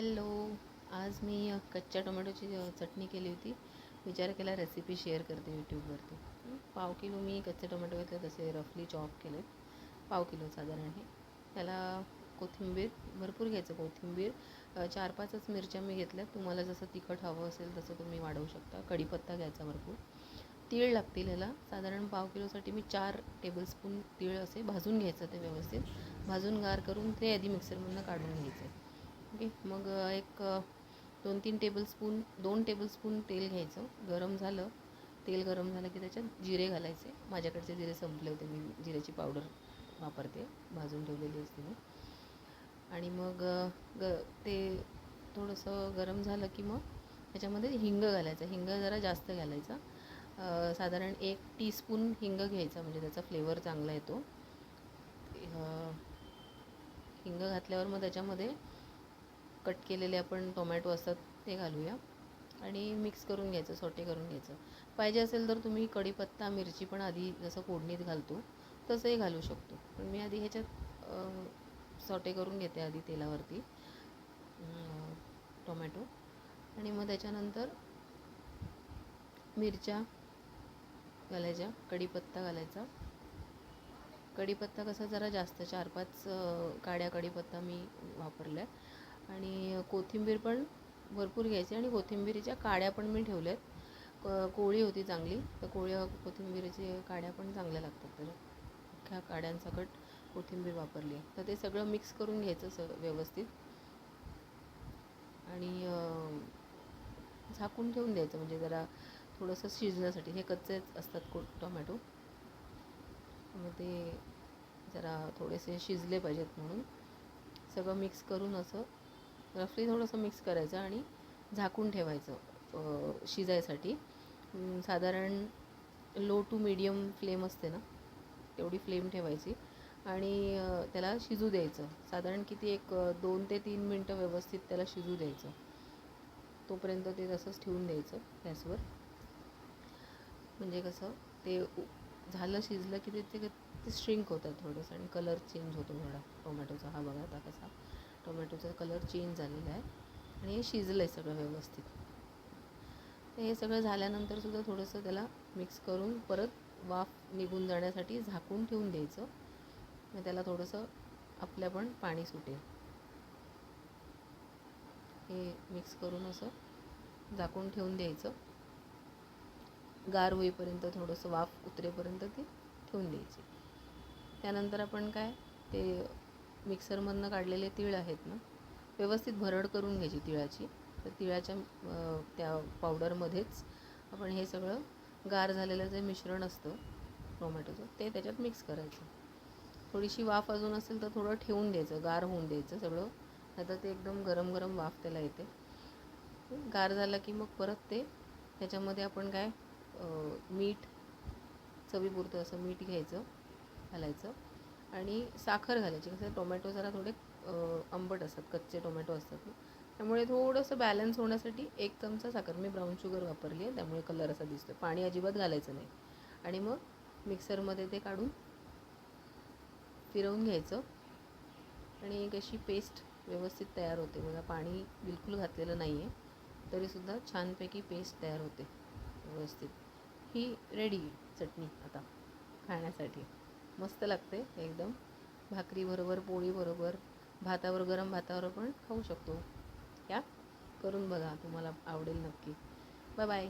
Hello. आज मी कच्च्या टोमॅटोची चटणी केली होती. विचार केला रेसिपी शेअर करते यूट्यूबवरती. पाव किलो मी कच्चे टोमॅटो घेतले, तसे रफली चॉप केलेत. पाव किलो साधारण हे. त्याला कोथिंबीर भरपूर घ्यायचं. कोथिंबीर 4-5च मिरच्या मी घेतल्या. तुम्हाला जसं तिखट हवं असेल तसं तुम्ही वाढवू शकता. कढीपत्ता घ्यायचा भरपूर. तीळ लागतील ह्याला. साधारण पाव किलोसाठी मी 4 टेबलस्पून तीळ असे भाजून घ्यायचं. ते व्यवस्थित भाजून गार करून ते आधी मिक्सरमधून काढून घ्यायचं. ओके. मग एक 2 टेबलस्पून तेल घ्यायचं. तेल गरम झालं की त्याच्यात जिरे घालायचे. माझ्याकडचे जिरे संपले होते, मी जिऱ्याची पावडर वापरते, भाजून ठेवलेली असते मी. आणि मग ते थोडंसं गरम झालं की मग त्याच्यामध्ये हिंग घालायचं. हिंग जरा जास्त घालायचा. साधारण 1 टीस्पून हिंग घ्यायचा, म्हणजे त्याचा फ्लेवर चांगला येतो. हिंग घातल्यावर मग त्याच्यामध्ये कट केलेले आपण टोमॅटो असतात ते घालूया आणि मिक्स करून घ्यायचं, सॉटे करून घ्यायचं. पाहिजे असेल तर तुम्ही कढीपत्ता मिरची पण आधी जसं फोडणीत घालतो तसंही घालू शकतो. पण मी आधी ह्याच्यात सॉटे करून घेते आधी तेलावरती टोमॅटो. आणि मग त्याच्यानंतर मिरच्या घालायच्या, कढीपत्ता घालायचा. कढीपत्ता कसा जरा जास्त 4-5 काड्या कढीपत्ता मी वापरल्या. आणि कोथिंबीर पण भरपूर घ्यायची. आणि कोथिंबीरीच्या काड्या पण मी ठेवल्यात. कोळी होती चांगली, तर कोथिंबीरीची काड्या पण चांगल्या लागतात. तर अख्ख्या काड्यांसकट कोथिंबीर वापरली आहे. तर ते सगळं मिक्स करून घ्यायचं व्यवस्थित आणि झाकून ठेवून द्यायचं, म्हणजे जरा थोडंसं शिजण्यासाठी. हे कच्चेच असतात टोमॅटो, मग ते जरा थोडेसे शिजले पाहिजेत म्हणून सगळं मिक्स करून असं रफली थोडंसं मिक्स करायचं आणि झाकून ठेवायचं शिजायसाठी. साधारण लो टू मीडियम फ्लेम असते ना, तेवढी फ्लेम ठेवायची आणि त्याला शिजू द्यायचं. साधारण किती एक 2 ते 3 मिनटं व्यवस्थित त्याला शिजू द्यायचं. तोपर्यंत ते तसंच ठेवून द्यायचं गॅसवर. म्हणजे कसं ते शिजलं की ते श्रिंक होतात थोडंसं आणि कलर चेंज होतो थोडा टोमॅटोचा. हा बघा आता कसा टोमॅटोचा कलर चेंज झालेला आहे आणि हे शिजलं आहे सगळं व्यवस्थित. तर हे सगळं झाल्यानंतरसुद्धा थोडंसं त्याला मिक्स करून परत वाफ निघून जाण्यासाठी झाकून ठेवून द्यायचं. मग त्याला थोडंसं आपल्या पण पाणी सुटेल. हे मिक्स करून असं झाकून ठेवून द्यायचं. गार होईपर्यंत, थोडंसं वाफ उतरेपर्यंत ते ठेवून द्यायचे. त्यानंतर आपण काय, ते मिक्सरमधनं काढलेले तीळ आहेत ना, व्यवस्थित भरड करून घ्यायची तिळाची. तर तिळाच्या त्या पावडरमध्येच आपण हे सगळं गार झालेलं जे मिश्रण असतं टोमॅटोचं ते त्याच्यात मिक्स करायचं. थोडीशी वाफ अजून असेल तर थोडं ठेवून द्यायचं, गार होऊन द्यायचं सगळं. नाहीतर ते एकदम गरम गरम वाफ त्याला येते. गार झालं की मग परत ते त्याच्यामध्ये आपण काय मीठ, चवीपुरतं असं मीठ घालायचं आणि साखर घालायची. कसं टोमॅटो जरा थोडे आंबट असतात, कच्चे टोमॅटो असतात, त्यामुळे थोडंसं बॅलन्स होण्यासाठी 1 चमचा साखर, मी ब्राऊन शुगर वापरली आहे त्यामुळे कलर असा दिसतो. पाणी अजिबात घालायचं नाही. आणि मग मिक्सरमध्ये ते काढून फिरवून घ्यायचं आणि एक अशी पेस्ट व्यवस्थित तयार होते. बघा, पाणी बिलकुल घातलेलं नाही आहे तरीसुद्धा छानपैकी पेस्ट तयार होते व्यवस्थित. ही रेडी चटणी आता खाण्यासाठी. मस्त लागते एकदम. भाकरीबरोबर, पोळीबरोबर, भातावर, गरम भातावर पण खाऊ शकतो. या करून बघा, तुम्हाला आवडेल नक्की. Bye bye.